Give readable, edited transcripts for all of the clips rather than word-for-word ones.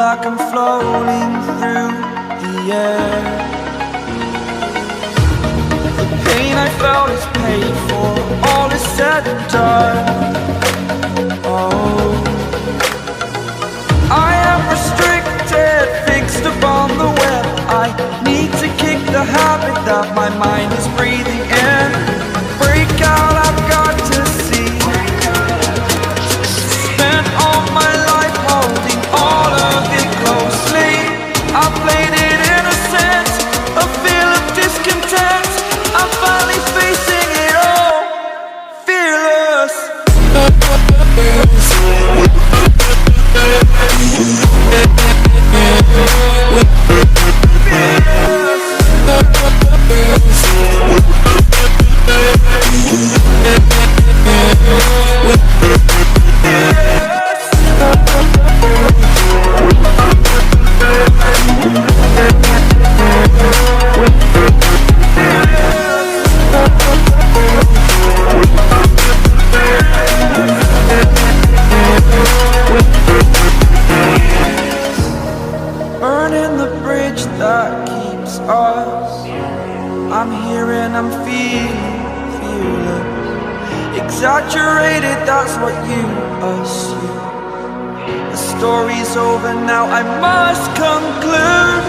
like I'm floating through the air. The pain I felt is paid for, all is said and done. Oh, I am restricted, fixed upon the web. I need to kick the habit that my mind is breathing in. Break out, I've got to see. Spent all my life holding all of it closely. I played it innocent, a feel of discontent. I'm finally facing it all, fearless. Burning the bridge that keeps us. I'm here and I'm feeling fearless. Exaggerated, that's what you assume. The story's over now, I must conclude.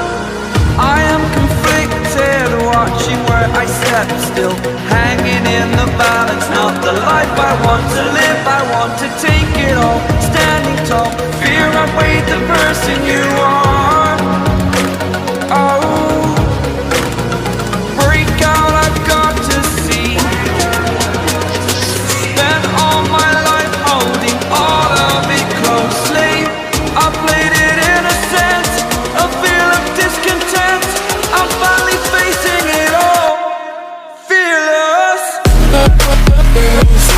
I am conflicted, watching where I step still, hanging in the balance. Not the life I want to live, I want to take it all. Standing tall, fear outweighed the person you are. Oh, break out, I've got to see. Spent all my life holding all of it closely. I played it innocent, a feel of discontent. I'm finally facing it all, fearless. Fearless.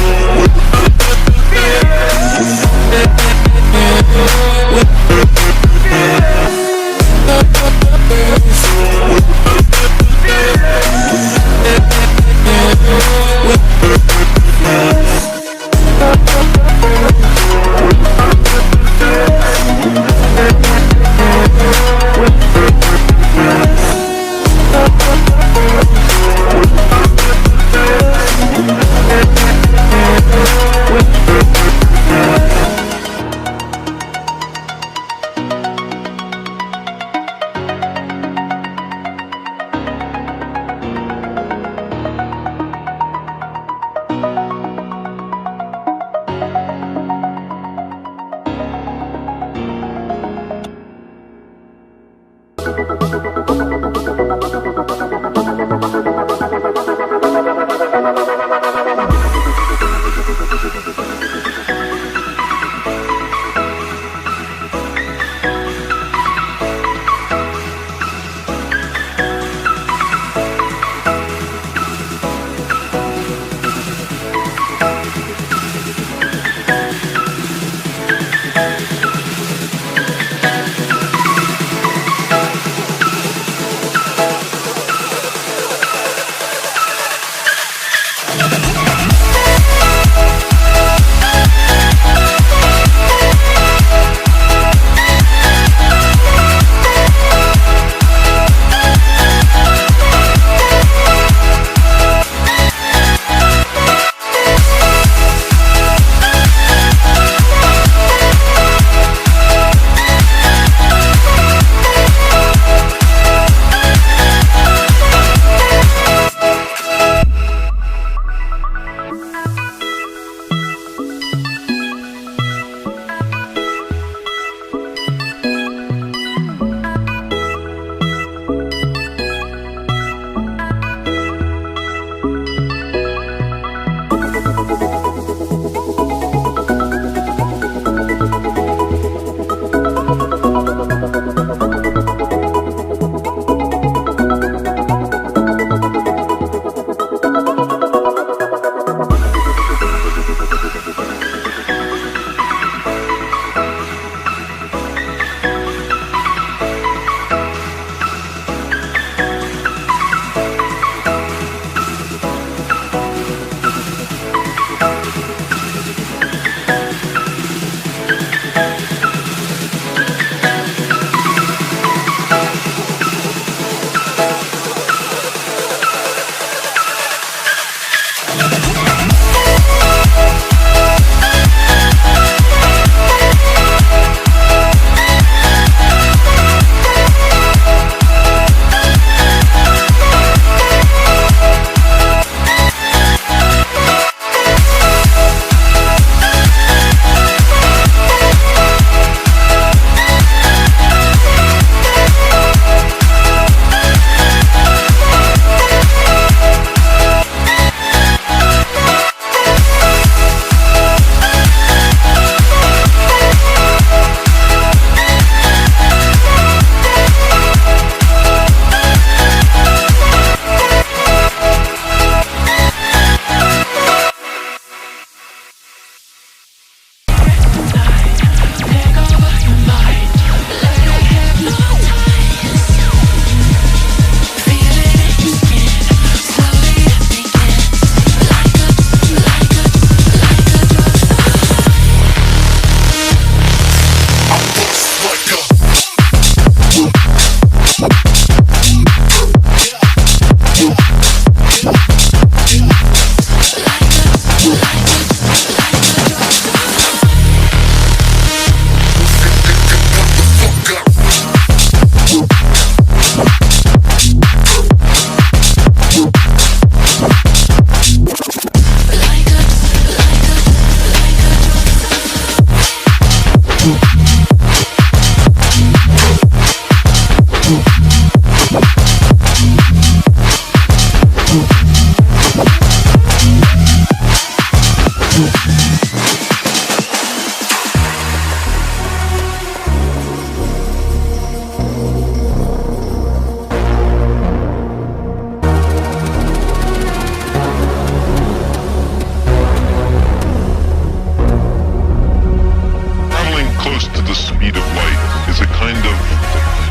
the speed of light is a kind of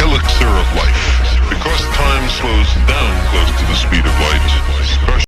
elixir of life. Because time slows down close to the speed of light,